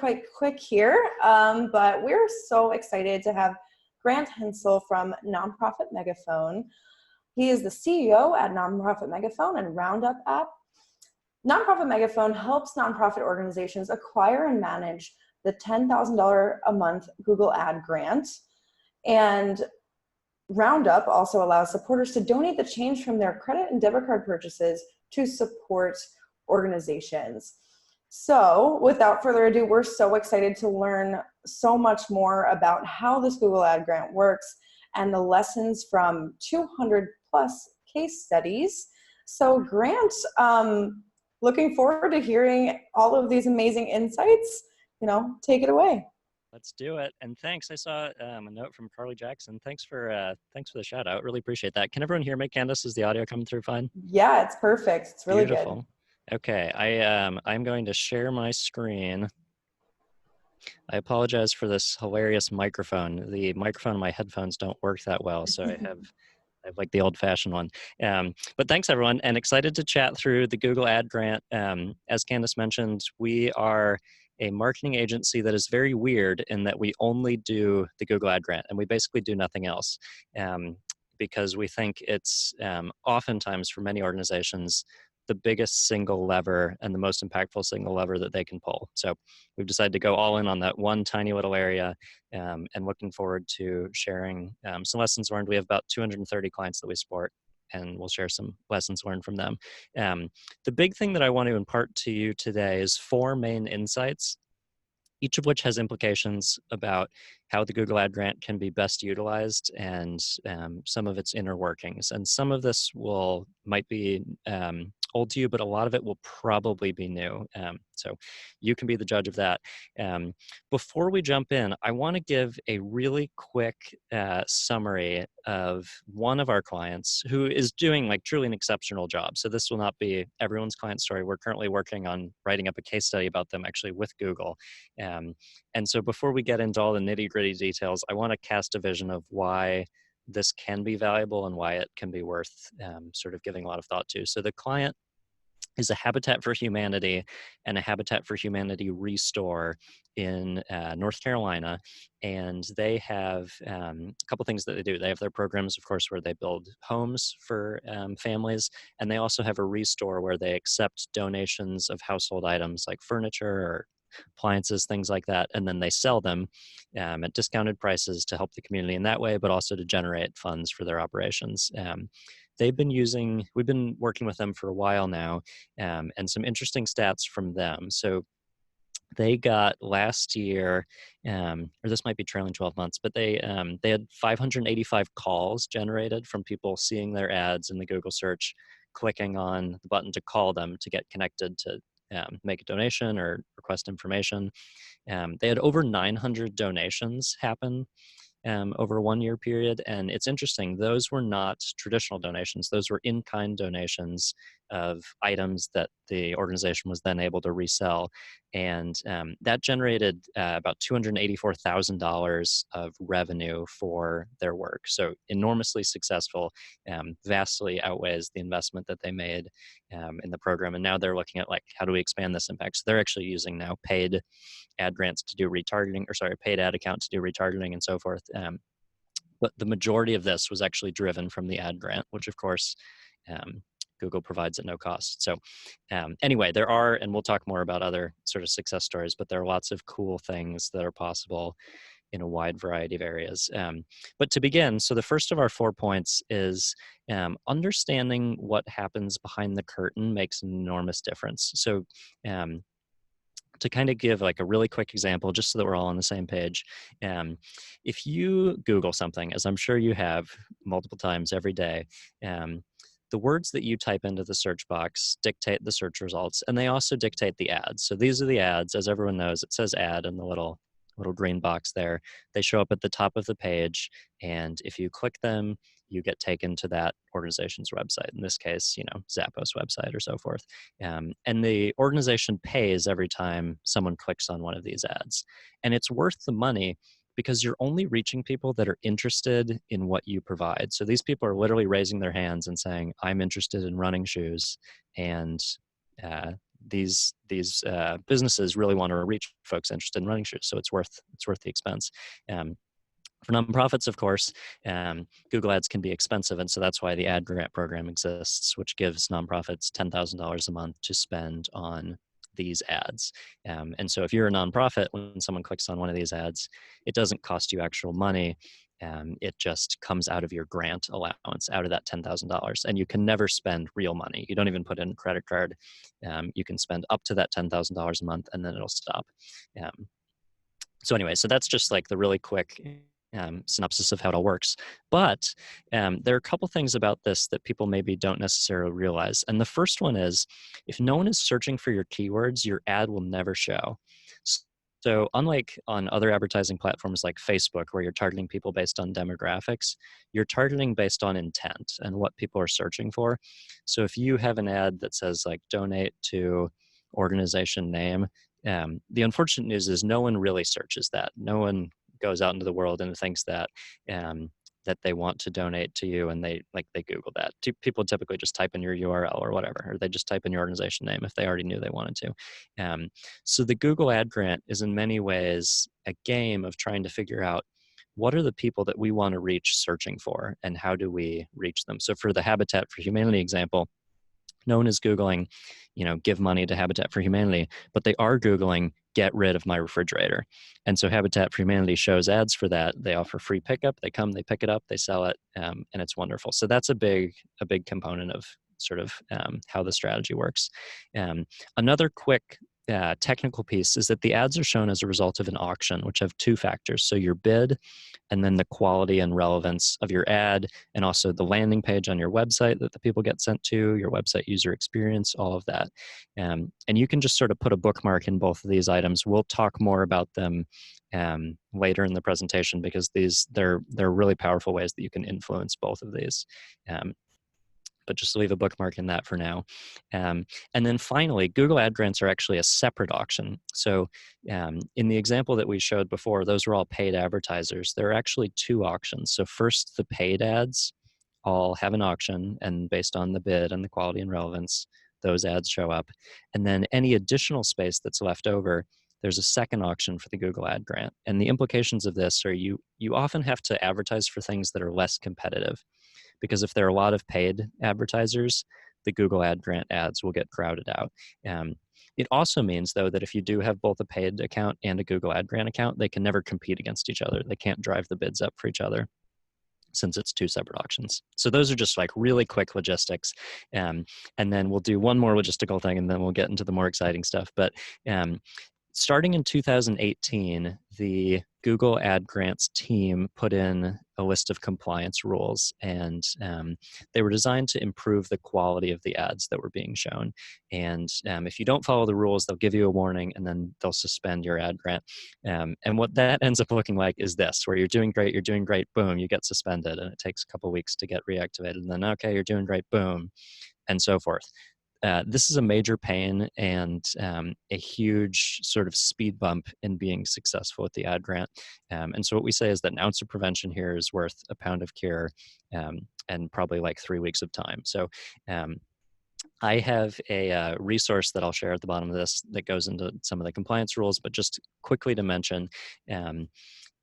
quite quick here, but we're so excited to have Grant Hensel from Nonprofit Megaphone. He is the CEO at Nonprofit Megaphone and Roundup app. Nonprofit Megaphone helps nonprofit organizations acquire and manage the $10,000 a month Google Ad grant. And Roundup also allows supporters to donate the change from their credit and debit card purchases to support organizations. So without further ado, we're so excited to learn so much more about how this Google Ad grant works and the lessons from 200 plus case studies. So Grant, looking forward to hearing all of these amazing insights. Take it away. Let's do it. And thanks. I saw a note from Carly Jackson. Thanks for the shout out. Really appreciate that. Can everyone hear me, Candace? Is the audio coming through fine? Yeah, it's perfect. It's really Beautiful. Good. Okay, I'm going to share my screen. I apologize for this hilarious microphone. The microphone in my headphones don't work that well, so I have like the old-fashioned one. But thanks, everyone, and excited to chat through the Google Ad grant. As Candace mentioned, we are a marketing agency that is very weird in that we only do the Google Ad grant, and we basically do nothing else. Because we think it's oftentimes for many organizations the biggest single lever and the most impactful single lever that they can pull. So we've decided to go all in on that one tiny little area, and looking forward to sharing some lessons learned. We have about 230 clients that we support, and we'll share some lessons learned from them. The big thing that I want to impart to you today is 4 main insights, each of which has implications about how the Google Ad grant can be best utilized and some of its inner workings. And some of this might be old to you, but a lot of it will probably be new. So you can be the judge of that. Before we jump in, I want to give a really quick summary of one of our clients who is doing like truly an exceptional job. So this will not be everyone's client story. We're currently working on writing up a case study about them actually with Google. And so before we get into all the nitty-gritty details, I want to cast a vision of why this can be valuable and why it can be worth sort of giving a lot of thought to. So the client is a Habitat for Humanity and a Habitat for Humanity restore in North Carolina. And they have a couple things that they do. They have their programs, of course, where they build homes for families. And they also have a restore where they accept donations of household items like furniture or appliances, things like that, and then they sell them at discounted prices to help the community in that way, but also to generate funds for their operations. We've been working with them for a while now, and some interesting stats from them. So they got last year, or this might be trailing 12 months, but they had 585 calls generated from people seeing their ads in the Google search, clicking on the button to call them to get connected to make a donation or request information. They had over 900 donations happen over a 1-year period. And it's interesting, those were not traditional donations. Those were in-kind donations of items that the organization was then able to resell. And that generated about $284,000 of revenue for their work. So enormously successful, vastly outweighs the investment that they made in the program. And now they're looking at like, how do we expand this impact? So they're actually using now paid ad grants to do retargeting, paid ad account to do retargeting and so forth. But the majority of this was actually driven from the ad grant, which of course Google provides at no cost. So anyway, there are, and we'll talk more about other sort of success stories, but there are lots of cool things that are possible in a wide variety of areas. But to begin, so the first of our 4 points is understanding what happens behind the curtain makes an enormous difference. So to kind of give like a really quick example, just so that we're all on the same page. If you Google something, as I'm sure you have multiple times every day, the words that you type into the search box dictate the search results, and they also dictate the ads. So these are the ads. As everyone knows, it says ad in the little green box there. They show up at the top of the page, and if you click them, you get taken to that organization's website. In this case, Zappos website or so forth. And the organization pays every time someone clicks on one of these ads. And it's worth the money because you're only reaching people that are interested in what you provide. So these people are literally raising their hands and saying, I'm interested in running shoes. And these businesses really want to reach folks interested in running shoes, so it's worth the expense. Um, for nonprofits, of course, Google Ads can be expensive, and so that's why the ad grant program exists, which gives nonprofits $10,000 a month to spend on these ads. And so if you're a nonprofit, when someone clicks on one of these ads, it doesn't cost you actual money. It just comes out of your grant allowance, out of that $10,000. And you can never spend real money. You don't even put in a credit card. You can spend up to that $10,000 a month, and then it'll stop. So anyway, so that's just like the really quick synopsis of how it all works. But there are a couple things about this that people maybe don't necessarily realize. And the first one is, if no one is searching for your keywords, your ad will never show. So unlike on other advertising platforms like Facebook, where you're targeting people based on demographics, you're targeting based on intent and what people are searching for. So if you have an ad that says like donate to organization name, the unfortunate news is no one really searches that. No one goes out into the world and thinks that that they want to donate to you, and they Google that. People typically just type in your URL or whatever, or they just type in your organization name if they already knew they wanted to. So the Google Ad Grant is in many ways a game of trying to figure out what are the people that we want to reach searching for, and how do we reach them. So for the Habitat for Humanity example, no one is Googling, give money to Habitat for Humanity, but they are Googling, get rid of my refrigerator. And so Habitat for Humanity shows ads for that. They offer free pickup. They come, they pick it up, they sell it, and it's wonderful. So that's a big component of sort of how the strategy works. Another quick technical piece is that the ads are shown as a result of an auction, which have two factors. So your bid, and then the quality and relevance of your ad, and also the landing page on your website that the people get sent to, your website user experience, all of that. And you can just sort of put a bookmark in both of these items. We'll talk more about them later in the presentation, because they're really powerful ways that you can influence both of these. But just leave a bookmark in that for now. And then finally, Google Ad Grants are actually a separate auction. So in the example that we showed before, those were all paid advertisers. There are actually two auctions. So first, the paid ads all have an auction, and based on the bid and the quality and relevance, those ads show up. And then any additional space that's left over, there's a second auction for the Google Ad Grant. And the implications of this are you often have to advertise for things that are less competitive, because if there are a lot of paid advertisers, the Google Ad Grant ads will get crowded out. It also means, though, that if you do have both a paid account and a Google Ad Grant account, they can never compete against each other. They can't drive the bids up for each other, since it's two separate auctions. So those are just like really quick logistics. And then we'll do one more logistical thing, and then we'll get into the more exciting stuff. But starting in 2018, the Google Ad Grants team put in a list of compliance rules, and they were designed to improve the quality of the ads that were being shown. And if you don't follow the rules, they'll give you a warning, and then they'll suspend your ad grant. And what that ends up looking like is this, where you're doing great, boom, you get suspended, and it takes a couple weeks to get reactivated. And then, okay, you're doing great, boom, and so forth. This is a major pain and a huge sort of speed bump in being successful with the ad grant. And so what we say is that an ounce of prevention here is worth a pound of cure, and probably like 3 weeks of time. So I have a resource that I'll share at the bottom of this that goes into some of the compliance rules, but just quickly to mention,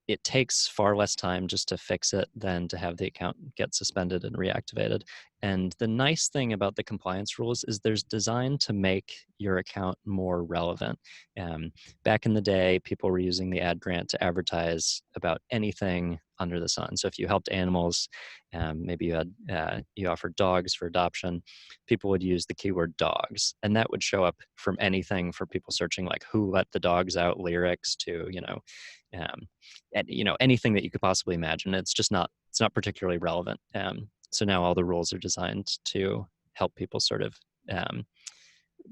it takes far less time just to fix it than to have the account get suspended and reactivated. And the nice thing about the compliance rules is there's designed to make your account more relevant. Back in the day, people were using the ad grant to advertise about anything under the sun. So if you helped animals, maybe you offered dogs for adoption, people would use the keyword dogs, and that would show up from anything for people searching like "who let the dogs out" lyrics to anything that you could possibly imagine. It's not particularly relevant. So now all the rules are designed to help people sort of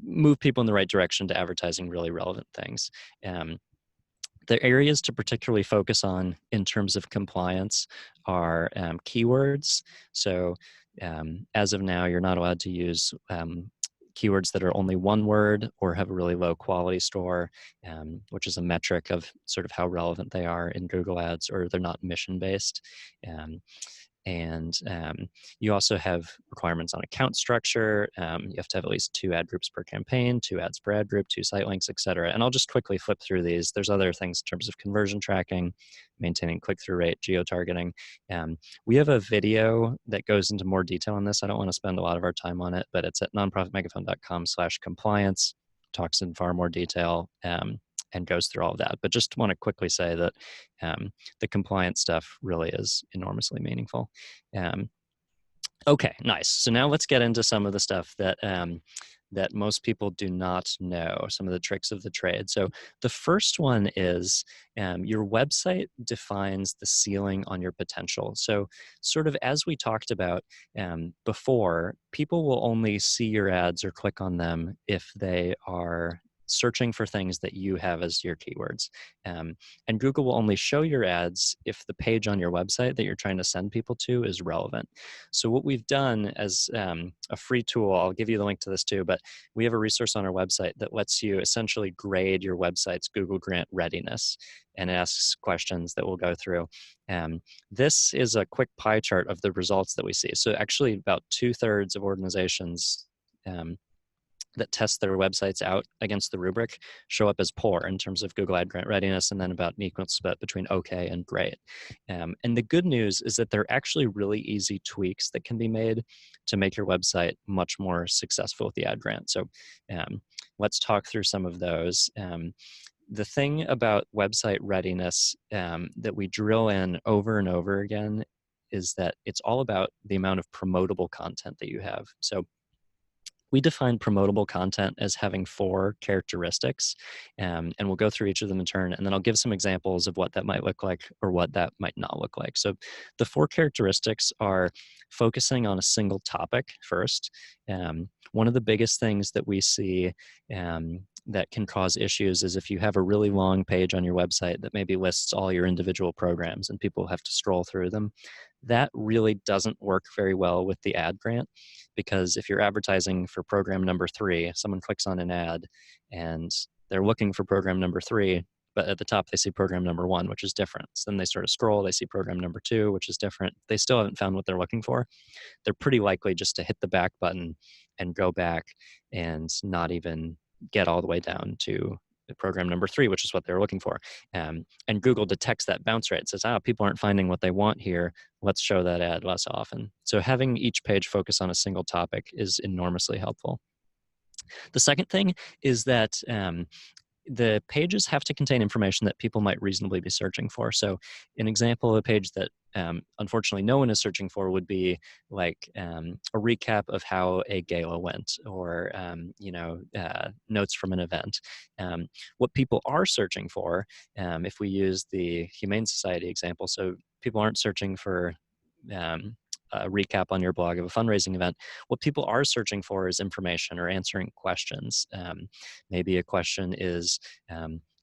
move people in the right direction to advertising really relevant things. The areas to particularly focus on in terms of compliance are keywords. So as of now, you're not allowed to use keywords that are only one word or have a really low quality score, which is a metric of sort of how relevant they are in Google Ads, or they're not mission based. And you also have requirements on account structure. You have to have at least 2 ad groups per campaign, 2 ads per ad group, 2 site links, etc. And I'll just quickly flip through these. There's other things in terms of conversion tracking, maintaining click-through rate, geo-targeting. We have a video that goes into more detail on this. I don't want to spend a lot of our time on it, but it's at nonprofitmegaphone.com/compliance. Talks in far more detail and goes through all of that. But just want to quickly say that the compliance stuff really is enormously meaningful. Okay, nice. So now let's get into some of the stuff that that most people do not know, some of the tricks of the trade. So the first one is your website defines the ceiling on your potential. So sort of as we talked about before, people will only see your ads or click on them if they are searching for things that you have as your keywords. And Google will only show your ads if the page on your website that you're trying to send people to is relevant. So what we've done as a free tool, I'll give you the link to this too, but we have a resource on our website that lets you essentially grade your website's Google Grant readiness and asks questions that we'll go through. This is a quick pie chart of the results that we see. So actually about 2/3 of organizations that test their websites out against the rubric show up as poor in terms of Google Ad Grant readiness, and then about an equal split between okay and great. And the good news is that there are actually really easy tweaks that can be made to make your website much more successful with the ad grant. So let's talk through some of those. The thing about website readiness that we drill in over and over again is that it's all about the amount of promotable content that you have. So we define promotable content as having 4 characteristics, and we'll go through each of them in turn, and then I'll give some examples of what that might look like or what that might not look like. So the 4 characteristics are focusing on a single topic first. One of the biggest things that we see that can cause issues is if you have a really long page on your website that maybe lists all your individual programs and people have to scroll through them. That really doesn't work very well with the ad grant, because if you're advertising for program number 3, someone clicks on an ad and they're looking for program number 3, but at the top they see program number 1, which is different. So then they sort of scroll, they see program number 2, which is different. They still haven't found what they're looking for. They're pretty likely just to hit the back button and go back and not even get all the way down to program number 3, which is what they're looking for. And Google detects that bounce rate. It says, people aren't finding what they want here. Let's show that ad less often. So having each page focus on a single topic is enormously helpful. The second thing is that the pages have to contain information that people might reasonably be searching for. So an example of a page that unfortunately no one is searching for would be like a recap of how a gala went, or notes from an event. What people are searching for, if we use the Humane Society example, so people aren't searching for a recap on your blog of a fundraising event. What people are searching for is information or answering questions. Maybe a question is,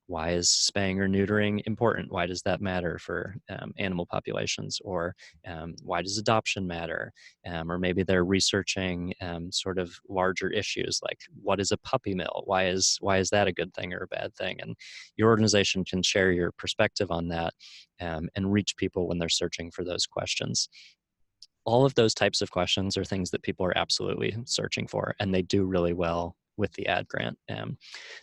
why is spaying or neutering important? Why does that matter for animal populations? Or why does adoption matter? Or maybe they're researching sort of larger issues like, what is a puppy mill? Why is that a good thing or a bad thing? And your organization can share your perspective on that and reach people when they're searching for those questions. All of those types of questions are things that people are absolutely searching for, and they do really well with the ad grant.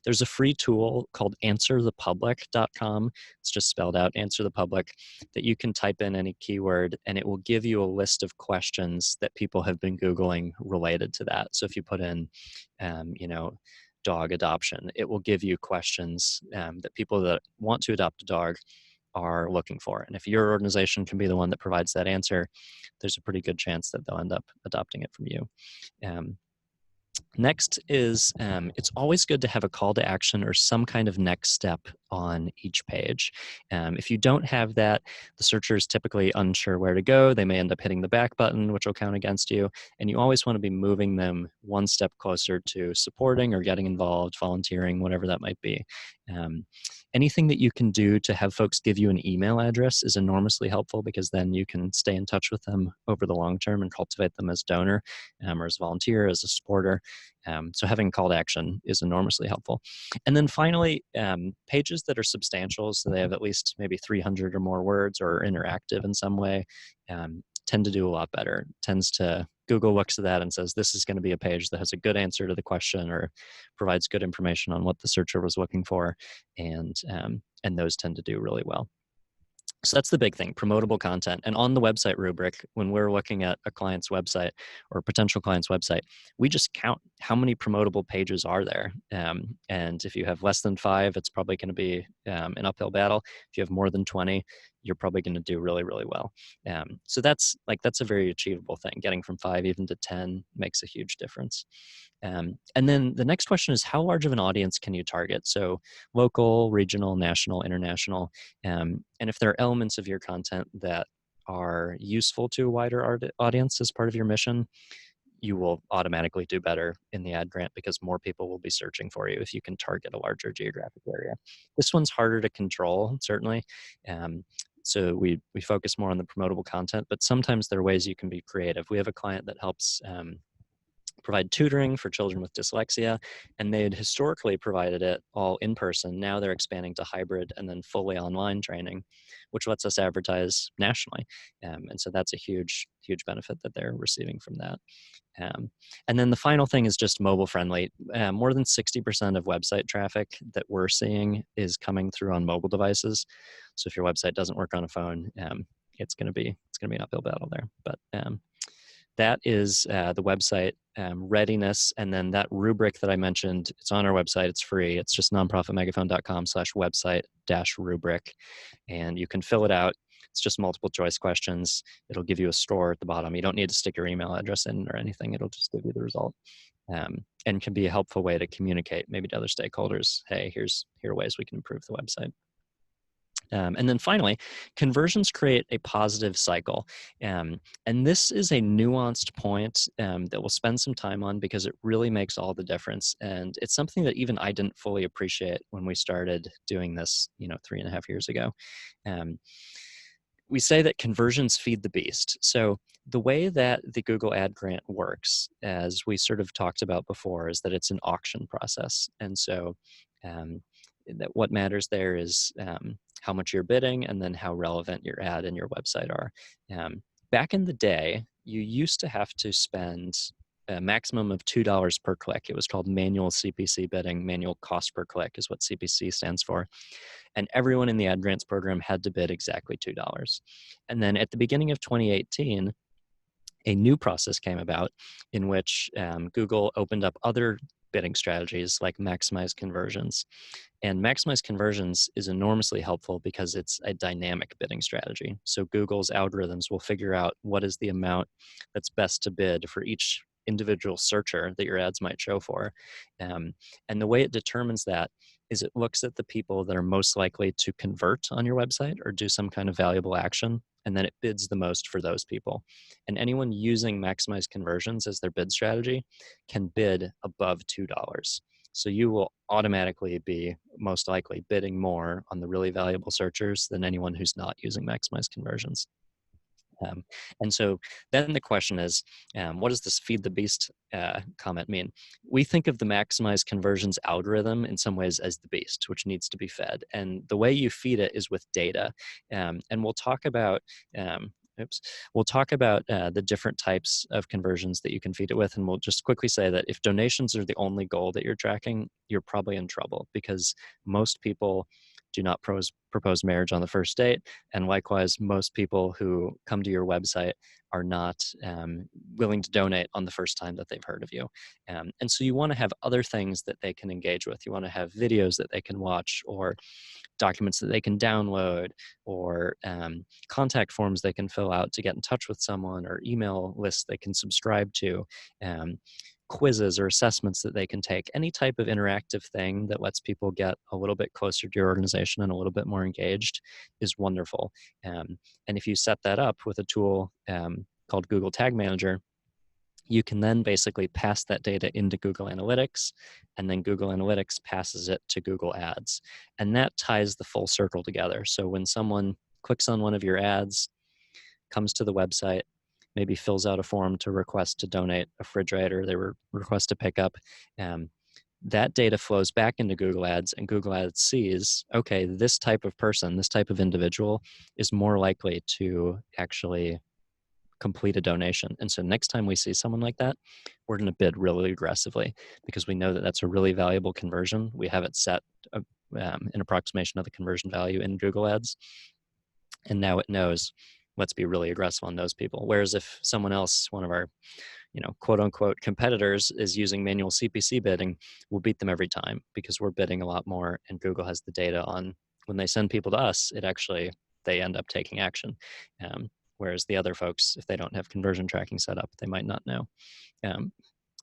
There's a free tool called answerthepublic.com. It's just spelled out, Answer the Public, that you can type in any keyword and it will give you a list of questions that people have been Googling related to that. So if you put in, dog adoption, it will give you questions that people that want to adopt a dog are looking for. And if your organization can be the one that provides that answer, there's a pretty good chance that they'll end up adopting it from you. Next is, it's always good to have a call to action or some kind of next step on each page. If you don't have that, the searcher is typically unsure where to go. They may end up hitting the back button, which will count against you. And you always want to be moving them one step closer to supporting or getting involved, volunteering, whatever that might be. Anything that you can do to have folks give you an email address is enormously helpful, because then you can stay in touch with them over the long term and cultivate them as donor or as volunteer, as a supporter. So having call to action is enormously helpful. And then finally, pages that are substantial, so they have at least maybe 300 or more words or are interactive in some way, tend to do a lot better. Tends to Google looks at that and says, this is going to be a page that has a good answer to the question or provides good information on what the searcher was looking for, and those tend to do really well. So that's the big thing, promotable content. And on the website rubric, when we're looking at a client's website or a potential client's website, we just count how many promotable pages are there. And if you have less than 5, it's probably going to be an uphill battle. If you have more than 20, you're probably going to do really, really well. So that's a very achievable thing. Getting from 5 even to 10 makes a huge difference. And then the next question is, how large of an audience can you target? So local, regional, national, international. And if there are elements of your content that are useful to a wider audience as part of your mission, you will automatically do better in the ad grant because more people will be searching for you if you can target a larger geographic area. This one's harder to control, certainly. So we focus more on the promotable content, but sometimes there are ways you can be creative. We have a client that helps provide tutoring for children with dyslexia, and they had historically provided it all in person. Now they're expanding to hybrid and then fully online training, which lets us advertise nationally. And so that's a huge, huge benefit that they're receiving from that. And then the final thing is just mobile friendly. More than 60% of website traffic that we're seeing is coming through on mobile devices. So if your website doesn't work on a phone, it's going to be an uphill battle there. But that is the website readiness. And then that rubric that I mentioned, it's on our website. It's free. It's just nonprofitmegaphone.com/website-rubric. And you can fill it out. It's just multiple choice questions. It'll give you a score at the bottom. You don't need to stick your email address in or anything. It'll just give you the result. And can be a helpful way to communicate maybe to other stakeholders. Hey, here are ways we can improve the website. And then finally, conversions create a positive cycle. And this is a nuanced point that we'll spend some time on because it really makes all the difference. And it's something that even I didn't fully appreciate when we started doing this, 3.5 years ago. We say that conversions feed the beast. So the way that the Google Ad Grant works, as we sort of talked about before, is that it's an auction process. And so that what matters there is how much you're bidding and then how relevant your ad and your website are. Back in the day, you used to have to spend a maximum of $2 per click. It was called manual CPC bidding. Manual cost per click is what CPC stands for. And everyone in the ad grants program had to bid exactly $2. And then at the beginning of 2018, a new process came about in which Google opened up other bidding strategies like maximize conversions. And maximize conversions is enormously helpful because it's a dynamic bidding strategy. So Google's algorithms will figure out what is the amount that's best to bid for each individual searcher that your ads might show for. And the way it determines that is it looks at the people that are most likely to convert on your website or do some kind of valuable action, and then it bids the most for those people. And anyone using maximize conversions as their bid strategy can bid above $2. So you will automatically be most likely bidding more on the really valuable searchers than anyone who's not using maximize conversions. And so then the question is, what does this feed the beast comment mean? We think of the maximize conversions algorithm in some ways as the beast, which needs to be fed. And the way you feed it is with data. And we'll talk about the different types of conversions that you can feed it with. And we'll just quickly say that if donations are the only goal that you're tracking, you're probably in trouble because most people do not propose marriage on the first date. And likewise, most people who come to your website are not willing to donate on the first time that they've heard of you. And so you want to have other things that they can engage with. You want to have videos that they can watch or documents that they can download or contact forms they can fill out to get in touch with someone or email lists they can subscribe to. Quizzes or assessments that they can take, any type of interactive thing that lets people get a little bit closer to your organization and a little bit more engaged is wonderful. And if you set that up with a tool called Google Tag Manager, you can then basically pass that data into Google Analytics, and then Google Analytics passes it to Google Ads. And that ties the full circle together. So when someone clicks on one of your ads, comes to the website, maybe fills out a form to request to donate a refrigerator they request to pick up, that data flows back into Google Ads, and Google Ads sees, okay, this type of person, this type of individual is more likely to actually complete a donation. And so next time we see someone like that, we're going to bid really aggressively because we know that that's a really valuable conversion. We have it set an approximation of the conversion value in Google Ads. And now it knows, let's be really aggressive on those people. Whereas if someone else, one of our, quote unquote competitors is using manual CPC bidding, we'll beat them every time because we're bidding a lot more and Google has the data on when they send people to us, they end up taking action. Whereas the other folks, if they don't have conversion tracking set up, they might not know.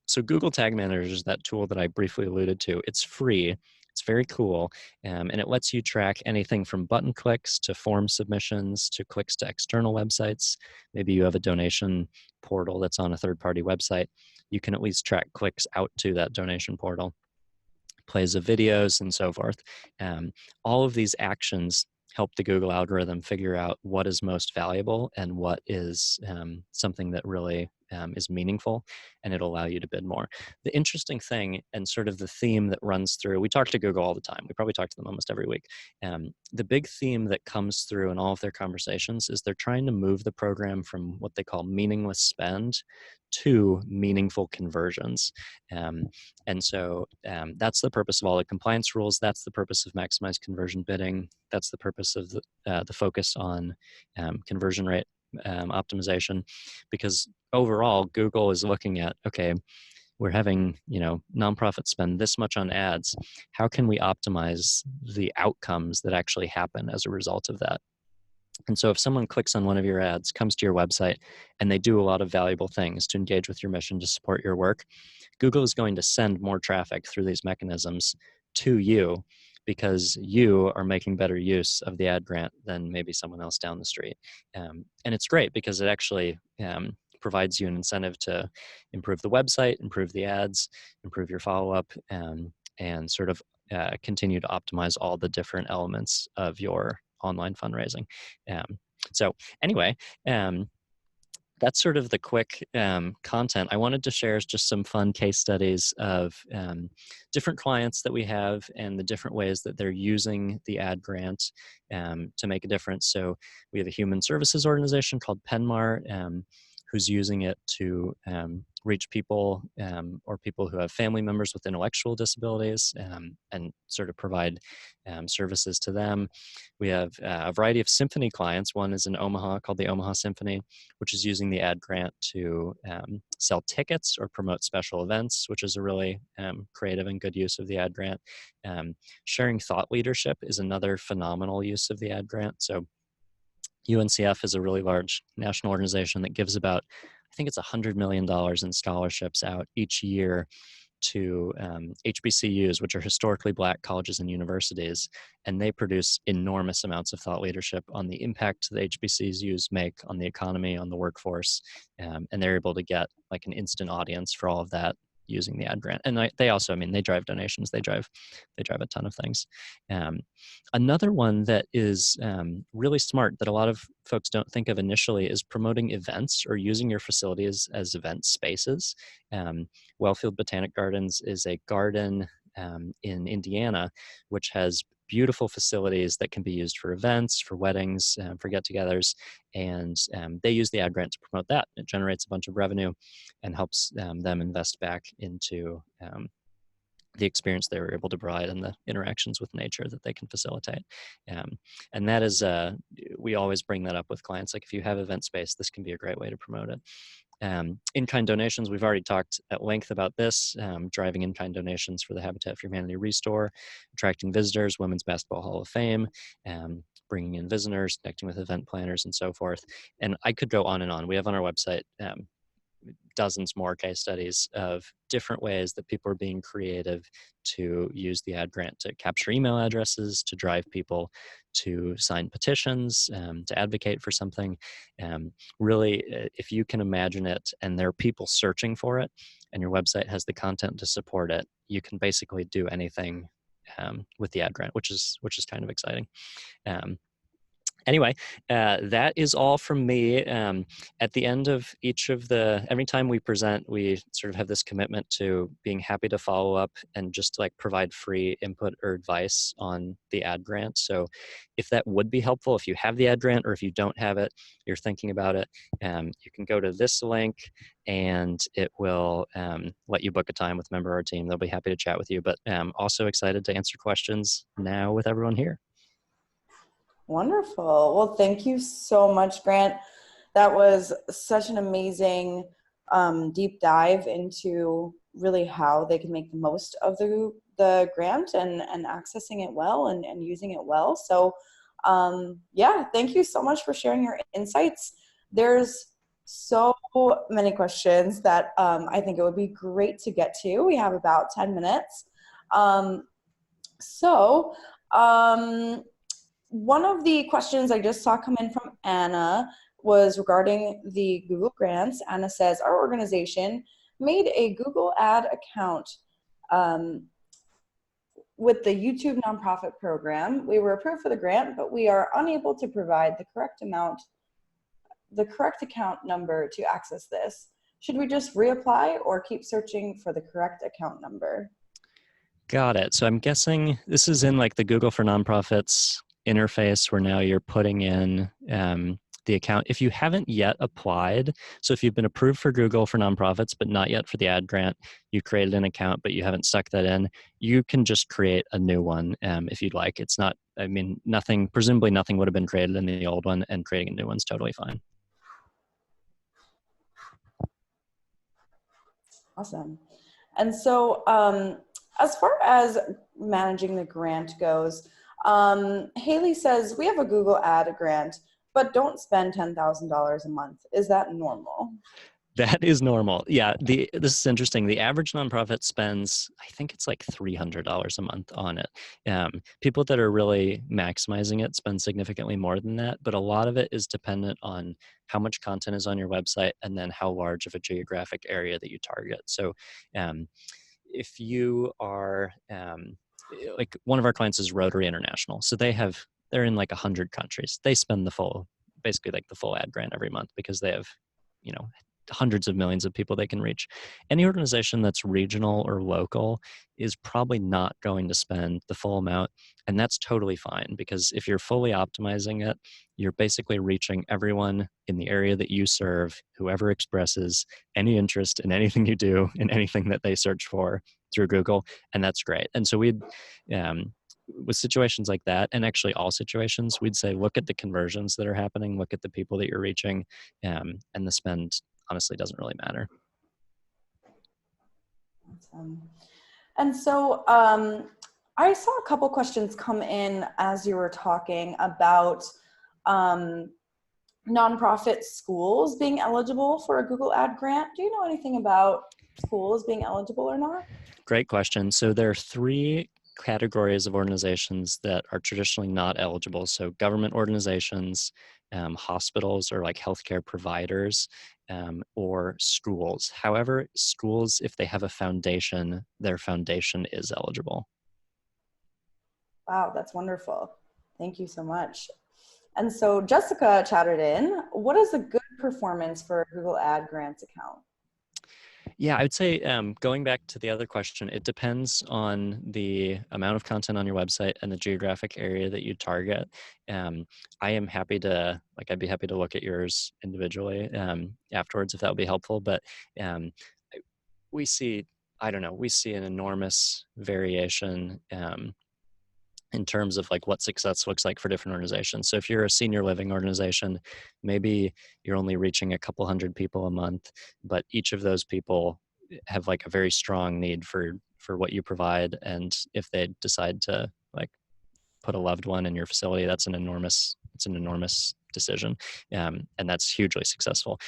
So Google Tag Manager is that tool that I briefly alluded to. It's free. It's very cool. And it lets you track anything from button clicks to form submissions to clicks to external websites. Maybe you have a donation portal that's on a third-party website. You can at least track clicks out to that donation portal, plays of videos, and so forth. All of these actions help the Google algorithm figure out what is most valuable and what is something that really is meaningful, and it'll allow you to bid more. The interesting thing and sort of the theme that runs through, we talk to Google all the time. We probably talk to them almost every week. The big theme that comes through in all of their conversations is they're trying to move the program from what they call meaningless spend to meaningful conversions. And so that's the purpose of all the compliance rules. That's the purpose of maximized conversion bidding. That's the purpose of the focus on conversion rate optimization, because overall Google is looking at, okay, we're having nonprofits spend this much on ads. How can we optimize the outcomes that actually happen as a result of that? And so if someone clicks on one of your ads, comes to your website, and they do a lot of valuable things to engage with your mission, to support your work, Google is going to send more traffic through these mechanisms to you because you are making better use of the ad grant than maybe someone else down the street. And it's great because it actually provides you an incentive to improve the website, improve the ads, improve your follow-up, and sort of continue to optimize all the different elements of your online fundraising. So anyway, that's sort of the quick content. I wanted to share just some fun case studies of different clients that we have and the different ways that they're using the ad grant to make a difference. So we have a human services organization called Penmar, who's using it to reach people or people who have family members with intellectual disabilities and sort of provide services to them. We have a variety of symphony clients. One is in Omaha called the Omaha Symphony, which is using the ad grant to sell tickets or promote special events, which is a really creative and good use of the ad grant. Sharing thought leadership is another phenomenal use of the ad grant. So UNCF is a really large national organization that gives about, I think it's $100 million in scholarships out each year to HBCUs, which are historically Black colleges and universities, and they produce enormous amounts of thought leadership on the impact the HBCUs make on the economy, on the workforce, and they're able to get like an instant audience for all of that using the ad grant. And they also, they drive donations, they drive a ton of things. Another one that is really smart that a lot of folks don't think of initially is promoting events or using your facilities as event spaces. Wellfield Botanic Gardens is a garden in Indiana, which has beautiful facilities that can be used for events, for weddings, for get-togethers, and they use the ad grant to promote that. It generates a bunch of revenue and helps them invest back into the experience they were able to provide and the interactions with nature that they can facilitate. And that is, we always bring that up with clients. Like if you have event space, this can be a great way to promote it. In-kind donations, we've already talked at length about this, driving in-kind donations for the Habitat for Humanity Restore, attracting visitors, Women's Basketball Hall of Fame, bringing in visitors, connecting with event planners, and so forth. And I could go on and on. We have on our website dozens more case studies of different ways that people are being creative to use the ad grant to capture email addresses, to drive people to sign petitions, to advocate for something. Really, if you can imagine it and there are people searching for it and your website has the content to support it, you can basically do anything with the ad grant, which is kind of exciting. Anyway, that is all from me. At the end of every time we present, we sort of have this commitment to being happy to follow up and just like provide free input or advice on the ad grant. So if that would be helpful, if you have the ad grant or if you don't have it, you're thinking about it, you can go to this link and it will let you book a time with a member of our team. They'll be happy to chat with you, but also excited to answer questions now with everyone here. Wonderful. Well, thank you so much, Grant. That was such an amazing deep dive into really how they can make the most of the grant and accessing it well and using it well. So yeah, thank you so much for sharing your insights. There's so many questions that I think it would be great to get to. We have about 10 minutes. One of the questions I just saw come in from Anna was regarding the Google Grants. Anna says, our organization made a Google ad account with the YouTube nonprofit program. We were approved for the grant, but we are unable to provide the correct account number to access this. Should we just reapply or keep searching for the correct account number? Got it. So I'm guessing this is in like the Google for Nonprofits interface where now you're putting in the account. If you haven't yet applied, so if you've been approved for Google for Nonprofits, but not yet for the ad grant, you created an account, but you haven't stuck that in, you can just create a new one if you'd like. It's not, I mean, presumably nothing would have been created in the old one, and creating a new one's totally fine. Awesome. And so as far as managing the grant goes, Haley says, we have a Google ad grant, but don't spend $10,000 a month. Is that normal? That is normal. Yeah, this is interesting. The average nonprofit spends, I think it's like $300 a month on it. People that are really maximizing it spend significantly more than that, but a lot of it is dependent on how much content is on your website and then how large of a geographic area that you target. So if you are, like one of our clients is Rotary International, so they're in like 100 countries. They spend basically like the full ad grant every month because they have, hundreds of millions of people they can reach. Any organization that's regional or local is probably not going to spend the full amount, and that's totally fine, because if you're fully optimizing it, you're basically reaching everyone in the area that you serve, whoever expresses any interest in anything you do and anything that they search for through Google, and that's great. And so with situations like that, and actually all situations, we'd say look at the conversions that are happening, look at the people that you're reaching, and the spend honestly doesn't really matter. Awesome. And so I saw a couple questions come in as you were talking about nonprofit schools being eligible for a Google ad grant. Do you know anything about schools being eligible or not? Great question. So there are 3 categories of organizations that are traditionally not eligible. So government organizations, hospitals or like healthcare providers, or schools. However, schools, if they have a foundation, their foundation is eligible. Wow, that's wonderful. Thank you so much. And so Jessica chatted in, what is a good performance for a Google Ad Grants account? Yeah, I would say going back to the other question, it depends on the amount of content on your website and the geographic area that you target. I am happy to, I'd be happy to look at yours individually afterwards if that would be helpful. But we see an enormous variation in terms of like what success looks like for different organizations. So if you're a senior living organization, maybe you're only reaching a couple hundred people a month, but each of those people have like a very strong need for what you provide. And if they decide to like put a loved one in your facility, it's an enormous decision. And that's hugely successful.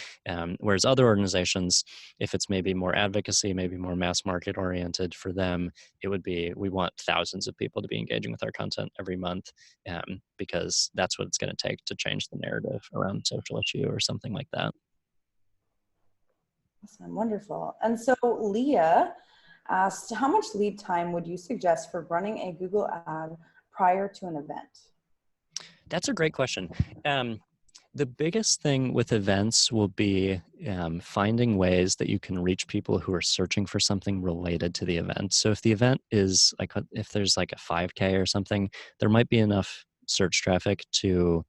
Whereas other organizations, if it's maybe more advocacy, maybe more mass market oriented, for them, it would be, we want thousands of people to be engaging with our content every month, because that's what it's going to take to change the narrative around social issue or something like that. Awesome, wonderful. And so Leah asked, how much lead time would you suggest for running a Google ad prior to an event? That's a great question. The biggest thing with events will be finding ways that you can reach people who are searching for something related to the event. So if the event is like, if there's like a 5K or something, there might be enough search traffic to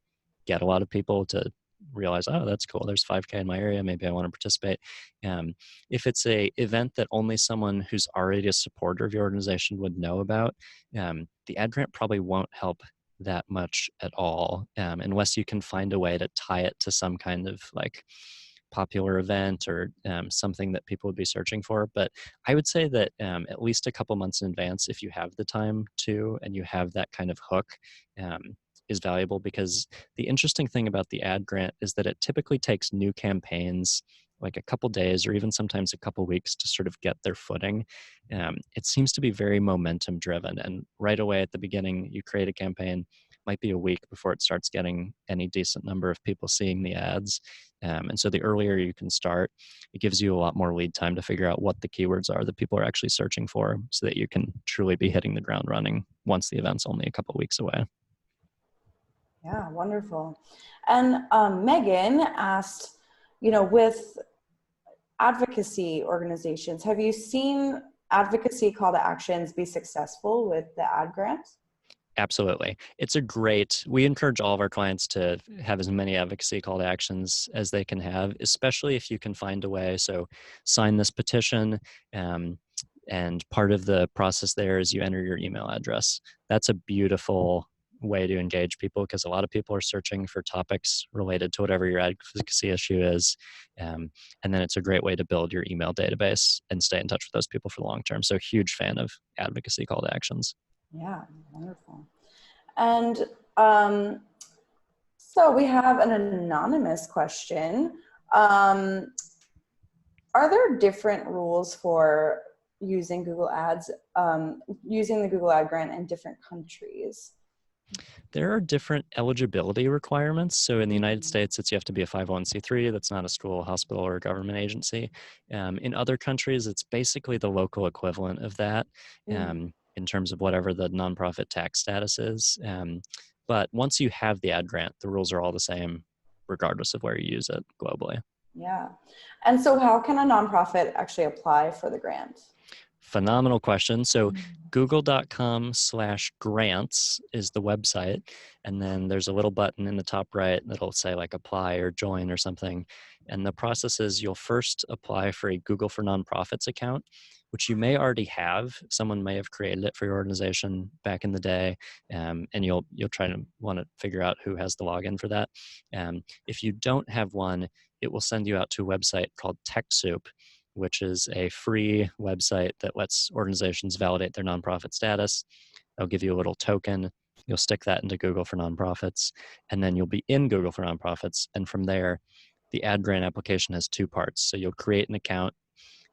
get a lot of people to realize, oh, that's cool. There's 5K in my area. Maybe I want to participate. Um, if it's a event that only someone who's already a supporter of your organization would know about, the ad grant probably won't help that much at all, unless you can find a way to tie it to some kind of like popular event or something that people would be searching for. But I would say that at least a couple months in advance, if you have the time to and you have that kind of hook, is valuable, because the interesting thing about the ad grant is that it typically takes new campaigns like a couple days or even sometimes a couple weeks to sort of get their footing. It seems to be very momentum driven, and right away at the beginning you create a campaign, might be a week before it starts getting any decent number of people seeing the ads. And so the earlier you can start, it gives you a lot more lead time to figure out what the keywords are that people are actually searching for, so that you can truly be hitting the ground running once the event's only a couple weeks away. Yeah, wonderful. And Megan asked, with advocacy organizations, have you seen advocacy call to actions be successful with the ad grants? Absolutely. We encourage all of our clients to have as many advocacy call to actions as they can have, especially if you can find a way. So sign this petition. And part of the process there is you enter your email address. That's a beautiful way to engage people, because a lot of people are searching for topics related to whatever your advocacy issue is. And then it's a great way to build your email database and stay in touch with those people for the long term. So huge fan of advocacy call to actions. Yeah, wonderful. And so we have an anonymous question. Are there different rules for using Google Ads, using the Google Ad Grant in different countries? There are different eligibility requirements. So in the United States, you have to be a 501c3. That's not a school, hospital, or a government agency. In other countries, it's basically the local equivalent of that, in terms of whatever the nonprofit tax status is. But once you have the ad grant, the rules are all the same, regardless of where you use it globally. Yeah. And so how can a nonprofit actually apply for the grant? Phenomenal question. So google.com/grants is the website. And then there's a little button in the top right that'll say like apply or join or something. And the process is you'll first apply for a Google for Nonprofits account, which you may already have. Someone may have created it for your organization back in the day. And you'll try to want to figure out who has the login for that. If you don't have one, it will send you out to a website called TechSoup, which is a free website that lets organizations validate their nonprofit status. They'll give you a little token. You'll stick that into Google for Nonprofits, and then you'll be in Google for Nonprofits. And from there, the ad grant application has two parts. So you'll create an account.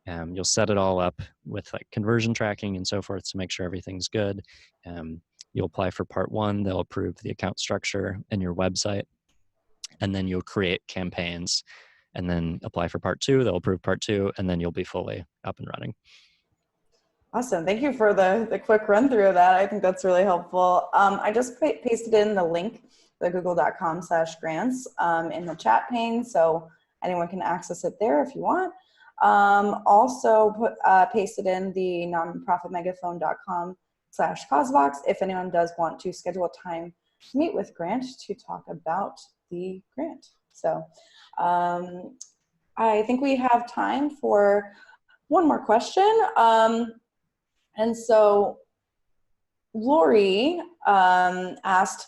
You'll set it all up with like conversion tracking and so forth to make sure everything's good. You'll apply for part one. They'll approve the account structure and your website. And then you'll create campaigns and then apply for part two. They'll approve part two, and then you'll be fully up and running. Awesome. Thank you for the quick run through of that. I think that's really helpful. I just pasted in the link, the google.com/grants in the chat pane, so anyone can access it there if you want. Also pasted in the nonprofitmegaphone.com/causebox if anyone does want to schedule a time to meet with Grant to talk about the grant. So I think we have time for one more question. And so Lori asked,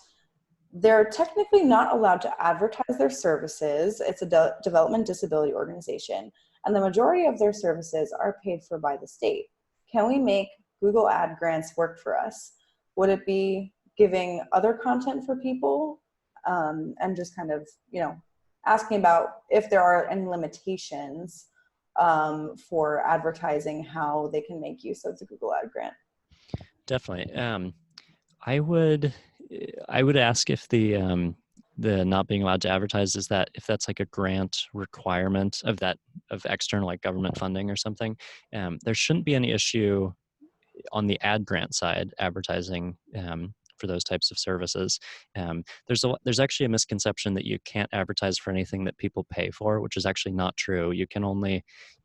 they're technically not allowed to advertise their services. It's a development disability organization, and the majority of their services are paid for by the state. Can we make Google Ad grants work for us? Would it be giving other content for people, and just kind of, asking about if there are any limitations for advertising, how they can make use of the Google Ad grant? Definitely. I would ask if the not being allowed to advertise is that if that's like a grant requirement of external like government funding or something. There shouldn't be any issue on the ad grant side advertising for those types of services. There's actually a misconception that you can't advertise for anything that people pay for, which is actually not true. You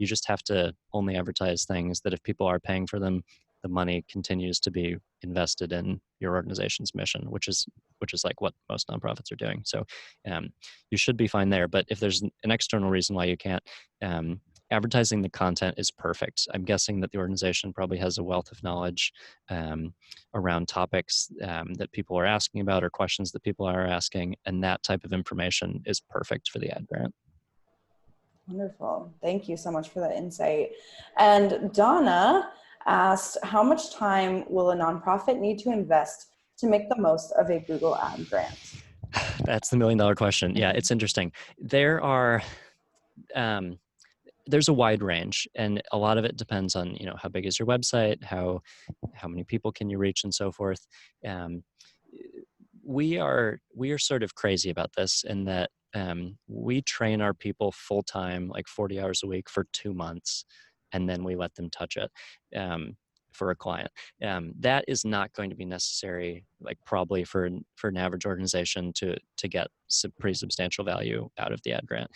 just have to only advertise things that if people are paying for them, the money continues to be invested in your organization's mission, which is like what most nonprofits are doing. So you should be fine there. But if there's an external reason why you can't, advertising the content is perfect. I'm guessing that the organization probably has a wealth of knowledge around topics that people are asking about or questions that people are asking, and that type of information is perfect for the ad grant. Wonderful. Thank you so much for that insight. And Donna asked, how much time will a nonprofit need to invest to make the most of a Google ad grant? That's the $1 million question. Yeah, it's interesting. There's a wide range, and a lot of it depends on, how big is your website, how many people can you reach, and so forth. We are sort of crazy about this in that we train our people full time, like 40 hours a week for 2 months, and then we let them touch it for a client. That is not going to be necessary, like probably for an average organization to get some pretty substantial value out of the ad grant.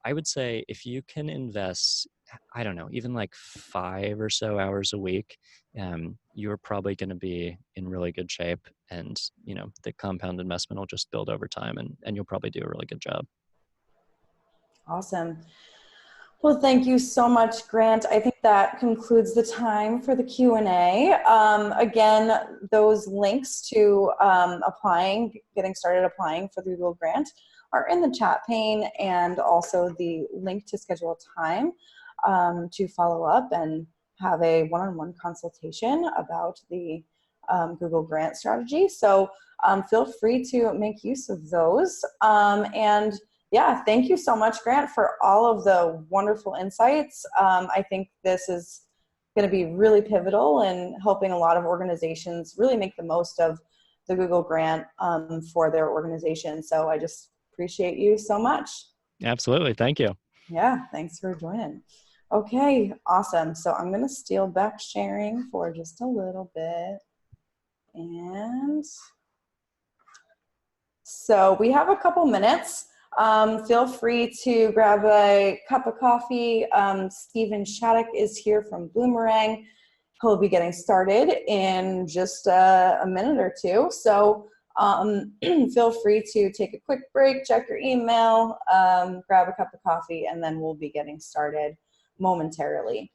I would say if you can invest, I don't know, even like 5 or so hours a week, you're probably going to be in really good shape, and the compound investment will just build over time, and you'll probably do a really good job. Awesome. Well, thank you so much, Grant. I think that concludes the time for the Q&A. Again, those links to getting started applying for the Google grant are in the chat pane, and also the link to schedule a time to follow up and have a one-on-one consultation about the Google grant strategy. So feel free to make use of those. And yeah, thank you so much, Grant, for all of the wonderful insights. I think this is going to be really pivotal in helping a lot of organizations really make the most of the Google grant for their organization. So I just appreciate you so much. Absolutely. Thank you. Yeah, thanks for joining. Okay, awesome. So I'm going to steal back sharing for just a little bit. And so we have a couple minutes. Feel free to grab a cup of coffee. Stephen Shattuck is here from Bloomerang. He'll be getting started in just a minute or two. So feel free to take a quick break, check your email, grab a cup of coffee, and then we'll be getting started momentarily.